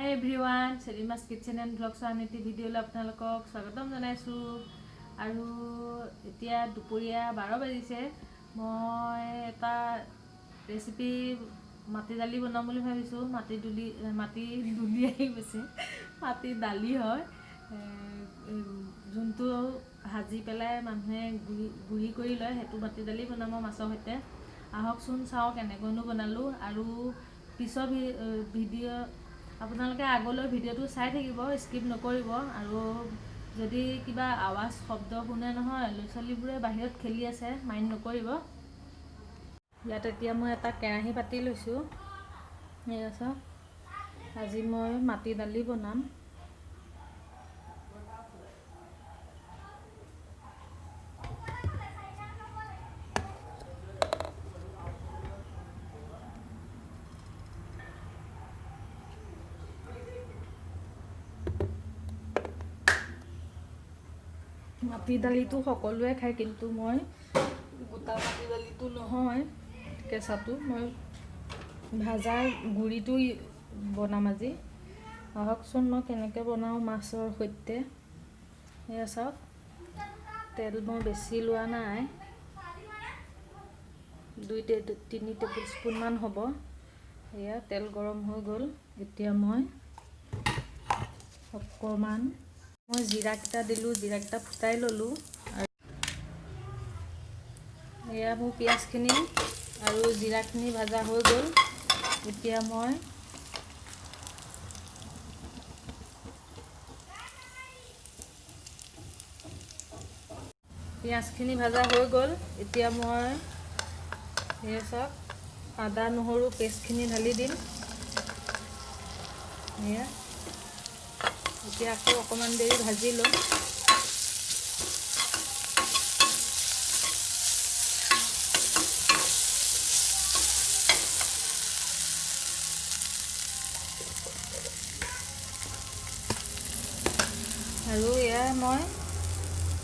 Hey everyone, Selima's Kitchen and Vlogs Anity video la apnalokok swagatam janaisu aru etia dupuriya 12 bajise moi eta recipe mati dali banam boli bhabisu mati duli ahi bese mati dali hoy juntu haji pelai manhe guri kori loy hetu mati dali banamo masor hoite ahok sun sao kenegonu banalu aru piso video আপোনালোকে আগলৈ ভিডিওটো চাই থাকিব skip নকৰিব আৰু যদি কিবা আৱাজ শব্দ শুনে নহয় লছলিবোৰে বাহিৰত খেলি আছে মাইন্ড নকৰিব ইয়াত এতিয়া মই এটা কেৰাহী পাতি লৈছো এয়াছ আজি মই মাটি দালি বনাম মাটি দালিটো সকলোৱে খায় কিন্তু মই গোটা মাটি দালিটো নহয় কেঁচাটো মই ভাজা গুড়িটো বনাম আজি আহকচোন মই কেনেকৈ বনাও মাছৰ সৈতে এয়া চাওক তেল মই বেছি লোৱা নাই 2-3 টেবুল স্পুন মান হ'ব এয়া তেল গৰম হৈ গ'ল এতিয়া মই অকমান মই জিৰা কিটা দিলু জিৰা কিটা ফুটাই ললু এয়া মো পিয়াজ খিনি আৰু জিৰা খিনি ভাজা হৈ গ'ল এতিয়া মই পিয়াজ খিনি ভাজা হৈ গ'ল এতিয়া মই এয়া আদা নহৰু পেষ্ট খিনি ঢালি দিম এয়া এতিয়া আকৌ অকমান দেৰি ভাজি লম আৰু এয়া মই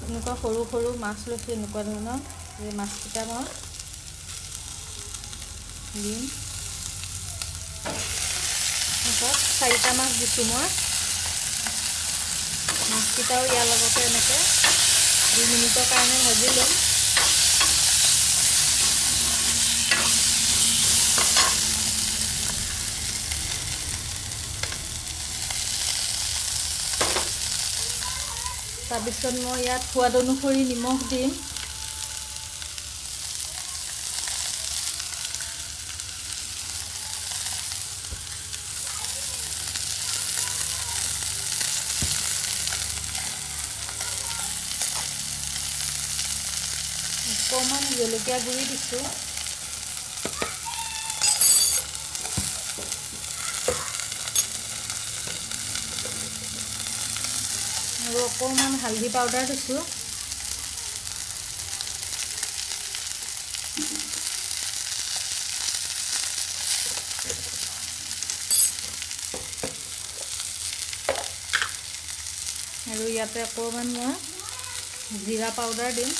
এনেকুৱা সৰু সৰু মাছ লৈছো এনেকুৱা ধৰণৰ এই মাছকিটা মই দিম চাৰিটা মাছ দিছো মই মাছকিটাও ইয়াৰ লগতে এনেকৈ 2 মিনিটৰ কাৰণে ভাজি ল'ম তাৰপিছত মই ইয়াত সোৱাদ অনুসৰি নিমখ দিম অকমান জলকীয়া গুড়ি দিছো আৰু অকমান হালধি পাউডাৰ দিছো আৰু ইয়াতে অকমান মই জিৰা পাউডাৰ দিম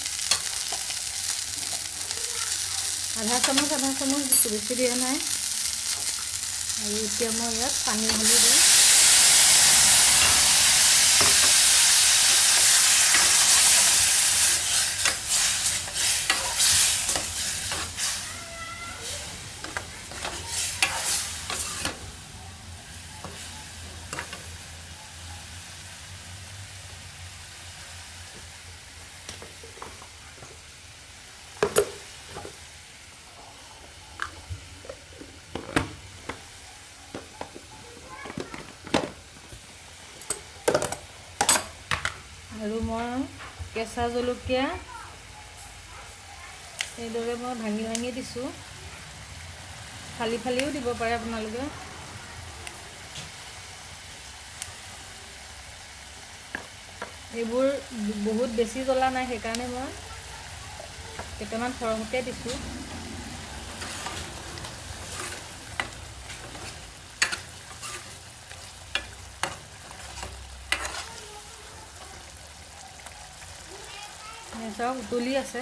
আধা চামুচ বেছি দিয়া নাই আৰু এতিয়া মই ইয়াত পানী ঢালি দিম আৰু মই কেঁচা জলকীয়া এইদৰে মই ভাঙি দিছো ফালিও দিব পাৰে আপোনালোকে এইবোৰ বহুত বেছি জ্বলা নাই সেইকাৰণে মই কেইটামান সৰহকৈ দিছো সব উতলি আছে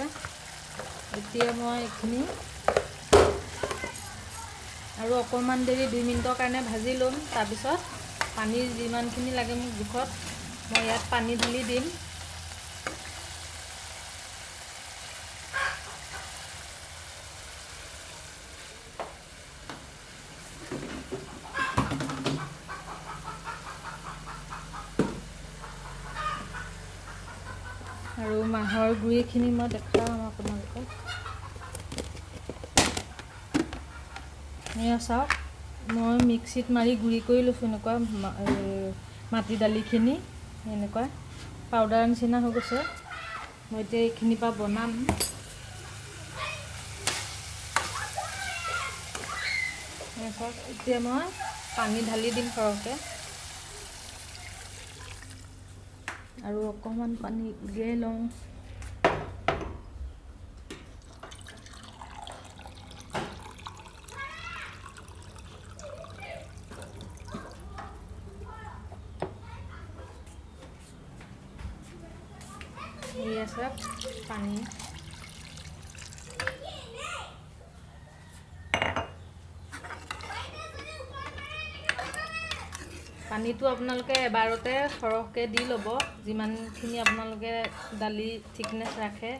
এতিয়া মই এখিনি আৰু অকমান দেৰি 2 মিনিটৰ কাৰণে ভাজি লম তাৰ পিছত পানী যিমানখিনি লাগে মোক জোখত মই ইয়াত পানী ঢালি দিম। আৰু মাহৰ গুড়িখিনি মই দেখাম আপোনালোকক। এয়া চাওক, মই মিক্সিত মাৰি গুড়ি কৰি লৈছোঁ। এনেকুৱা মাটি দালিখিনি এনেকুৱা পাউডাৰ নিচিনা হৈ গৈছে। মই এতিয়া এইখিনিৰ পৰা বনাম। চাওক, এতিয়া মই পানী ঢালি দিম সৰহকৈ আৰু অকণমান পানী উলিয়াই লওঁ। এয়া চাওক পানী। পানীটো আপোনালোকে এবাৰতে সৰহকৈ দি ল'ব, যিমানখিনি আপোনালোকে দালি থিকনেছ ৰাখে।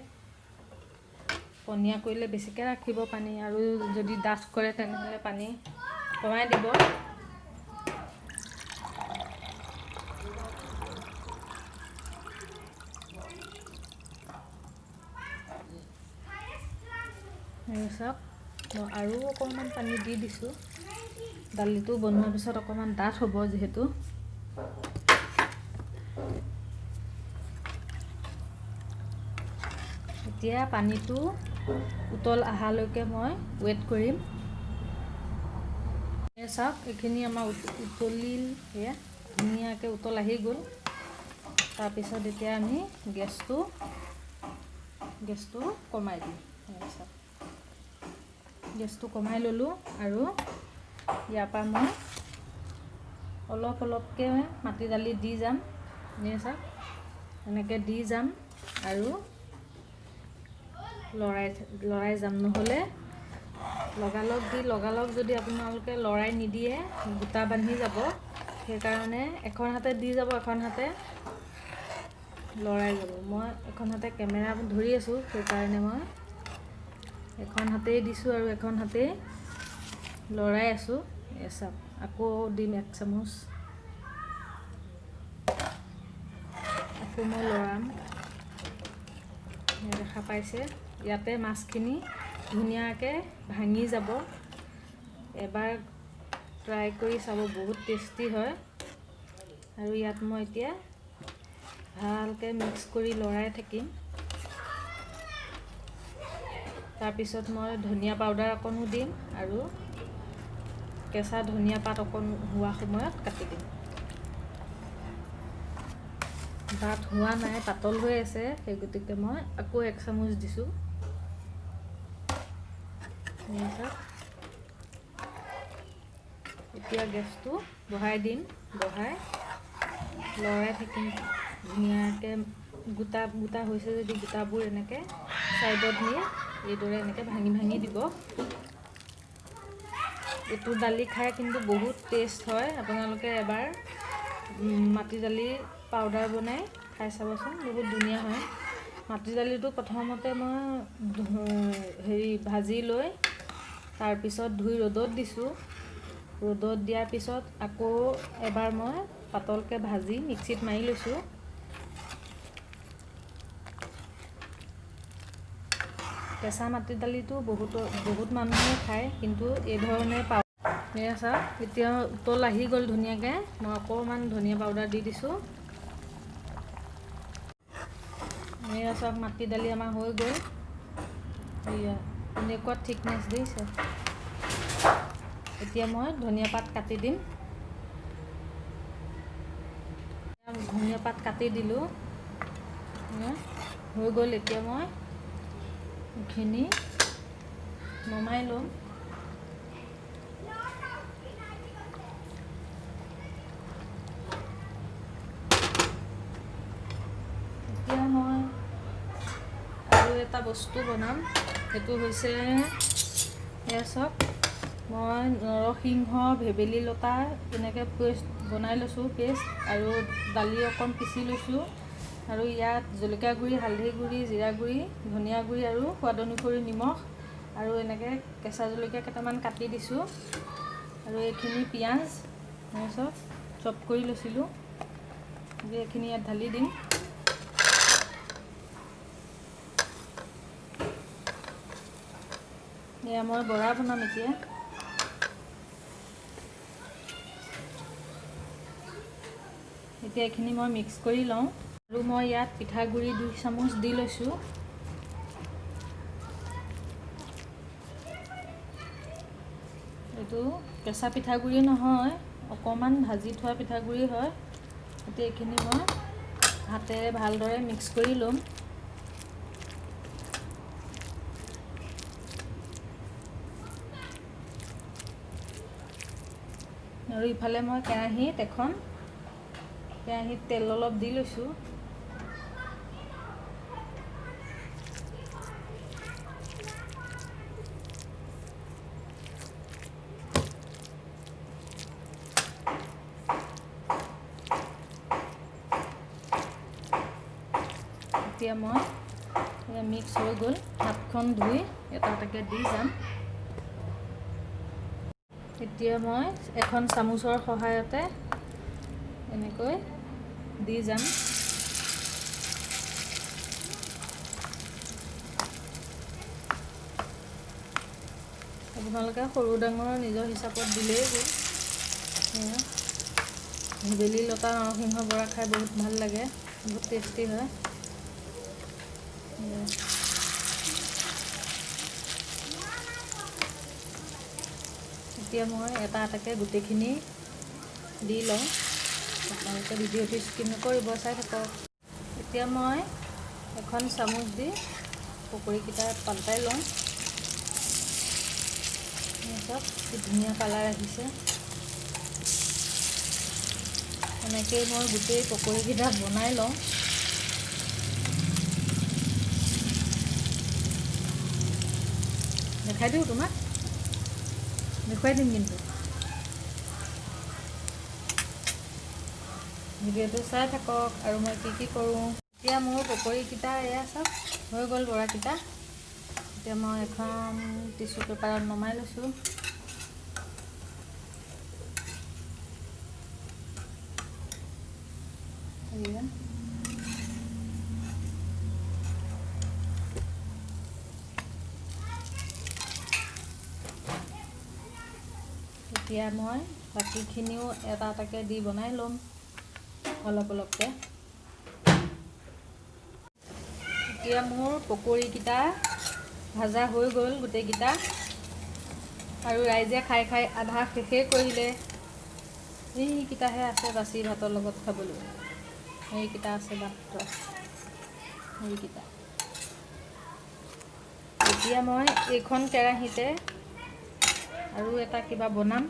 পনীয়া কৰিলে বেছিকৈ ৰাখিব পানী, আৰু যদি ডাঠ কৰে তেনেহ'লে পানী কমাই দিব। চাওক, মই আৰু অকণমান পানী দি দিছোঁ। দালিটো বনোৱাৰ পিছত অকণমান ডাঠ হ'ব যিহেতু। এতিয়া পানীটো উতল অহালৈকে মই ৱেইট কৰিম। চাওক, এইখিনি আমাৰ উতলিল, সেয়া ধুনীয়াকৈ উতল আহি গ'ল। তাৰপিছত এতিয়া আমি গেছটো কমাই দিম। চাওক, গেছটো কমাই ল'লোঁ আৰু ইয়াৰ পৰা মই অলপ অলপকৈ মাটি দালি দি যাম। চাওক, এনেকৈ দি যাম আৰু লৰাই যাম। নহ'লে লগালগ যদি আপোনালোকে লৰাই নিদিয়ে গোটা বান্ধি যাব। সেইকাৰণে এখন হাতে দি যাব, এখন হাতে লৰাই যাব। মই এখন হাতে কেমেৰা ধৰি আছোঁ, সেইকাৰণে মই এখন হাতেই দিছোঁ আৰু এখন হাতেই লৰাই আছোঁ। চাওক, আকৌ দিম 1 চামুচ, আকৌ মই লৰাম। দেখা পাইছে, ইয়াতে মাছখিনি ধুনীয়াকৈ ভাঙি যাব। এবাৰ ট্ৰাই কৰি চাব, বহুত টেষ্টি হয়। আৰু ইয়াত মই এতিয়া ভালকৈ মিক্স কৰি লৰাই থাকিম। তাৰপিছত মই ধনিয়া পাউডাৰ অকণো দিম আৰু কেঁচা ধনিয়া পাত অকণ হোৱা সময়ত কাটি দিম। ভাত হোৱা নাই, পাতল হৈ আছে, সেই গতিকে মই আকৌ 1 চামুচ দিছোঁ। এতিয়া গেছটো বঢ়াই দিম, বঢ়াই লৰাই থাকিম ধুনীয়াকৈ। গোটা হৈছে যদি গোটাবোৰ এনেকৈ ছাইডত নি এইদৰে এনেকৈ ভাঙি ভাঙি দিব। এইটো দালি খাই কিন্তু বহুত টেষ্ট হয়। আপোনালোকে এবাৰ মাটি দালি পাউডাৰ বনাই খাই চাবচোন, বহুত ধুনীয়া হয়। মাটি দালিটো প্ৰথমতে মই ভাজি লৈ তাৰপিছত ধুই ৰ'দত দিছোঁ। ৰ'দত দিয়াৰ পিছত আকৌ এবাৰ মই পাতলকৈ ভাজি মিক্সিত মাৰি লৈছোঁ। কেঁচা মাটি দালিটো বহুত মানুহে খায়, কিন্তু এই ধৰণে এয়া চাওক, এতিয়া উতল আহি গ'ল ধুনীয়াকৈ। মই অকণমান ধনিয়া পাউডাৰ দি দিছোঁ। এয়া চাওক, মাটি দালি আমাৰ হৈ গ'ল। এয়া এনেকুৱা থিকনেছ দিছে। এতিয়া মই ধনিয়া পাত কাটি দিম। ধনিয়া পাত কাটি দিলোঁ, হৈ গ'ল। এতিয়া মই এইখিনি নমাই ল'ম। এতিয়া মই আৰু এটা বস্তু বনাম, সেইটো হৈছে এয়া চাওক, মই নৰসিংহ, ভেবেলী লতা এনেকৈ পেষ্ট বনাই লৈছোঁ পেষ্ট, আৰু দালি অকণ পিচি লৈছোঁ, আৰু ইয়াত জলকীয়া গুড়ি, হালধি গুড়ি, জিৰা গুড়ি, ধনিয়া গুড়ি আৰু সোৱাদ অনুসৰি নিমখ, আৰু এনেকৈ কেঁচা জলকীয়া কেইটামান কাটি দিছোঁ, আৰু এইখিনি পিঁয়াজ মই চপ কৰি লৈছিলোঁ, এইখিনি ইয়াত ঢালি দিম। এয়া মই বৰা বনাম এতিয়া। এতিয়া এইখিনি মই মিক্স কৰি লওঁ, আৰু মই ইয়াত পিঠাগুড়ি 2 চামুচ দি লৈছোঁ। এইটো কেঁচা পিঠাগুড়ি নহয়, অকণমান ভাজি থোৱা পিঠাগুড়ি হয়। এতিয়া এইখিনি মই হাতেৰে ভালদৰে মিক্স কৰি ল'ম। আৰু ইফালে মই কেৰাহীত তেল অলপ দি লৈছোঁ। এতিয়া মই মিক্স হৈ গ'ল, হাতখন ধুই এটা এটাকৈ দি যাম। এতিয়া মই এখন চামুচৰ সহায়তে এনেকৈ দি যাম। আপোনালোকে সৰু ডাঙৰ নিজৰ হিচাপত দিলেই হ'ল। ভেবেলী লতা নৰসিংহ বৰা খাই বহুত ভাল লাগে, বহুত টেষ্টি হয়। এতিয়া মই এটা এটাকৈ গোটেইখিনি দি লওঁ। আপোনালোকে ভিডিঅ'টো স্কিপ নকৰিব, চাই থাকক। এতিয়া মই এখন চামুচ দি পকৰীকেইটা পালটাই লওঁ। চব কি ধুনীয়া কালাৰ আহিছে। এনেকেই মই গোটেই পকৰীকেইটা বনাই লওঁ। দেখাই দিওঁ তোমাক, দেখুৱাই দিম কিন্তু। ভিডিঅ'টো চাই থাকক আৰু মই কি কৰোঁ। এতিয়া মোৰ পকৰীকেইটা এয়া চব হৈ গ'ল বৰাকেইটা। এতিয়া মই এখন টিচু পেপাৰত নমাই লৈছোঁ। এতিয়া মই বাকীখিনিও এটা এটাকৈ দি বনাই ল'ম অলপ অলপকৈ। এতিয়া মোৰ পকৰীকেইটা ভাজা হৈ গ'ল গোটেইকেইটা, আৰু ৰাইজে খাই খাই আধা শেষেই কৰিলে। এইকেইটাহে আছে বাচি ভাতৰ লগত খাবলৈ, সেইকেইটা আছে মাত্ৰ সেইকেইটা। এতিয়া মই এইখন কেৰাহীতে আৰু এটা কিবা বনাম।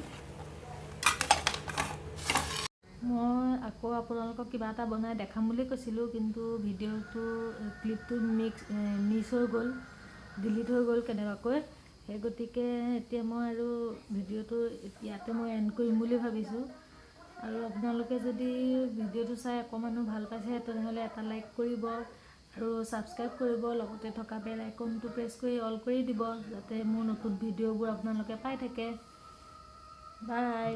মই আকৌ আপোনালোকক কিবা এটা বনাই দেখাম বুলি কৈছিলোঁ, কিন্তু ভিডিঅ'টো ক্লিপটো মিছ হৈ গ'ল, ডিলিট হৈ গ'ল কেনেবাকৈ। সেই গতিকে এতিয়া মই আৰু ভিডিঅ'টো ইয়াতে মই এণ্ড কৰিম বুলি ভাবিছোঁ। আৰু আপোনালোকে যদি ভিডিঅ'টো চাই অকণমানো ভাল পাইছে তেনেহ'লে এটা লাইক কৰিব, আৰু ছাবস্ক্ৰাইব কৰিব, লগতে থকা বেল আইকনটো প্ৰেছ কৰি অল কৰি দিব, যাতে মোৰ নতুন ভিডিঅ'বোৰ আপোনালোকে পাই থাকে। বাই।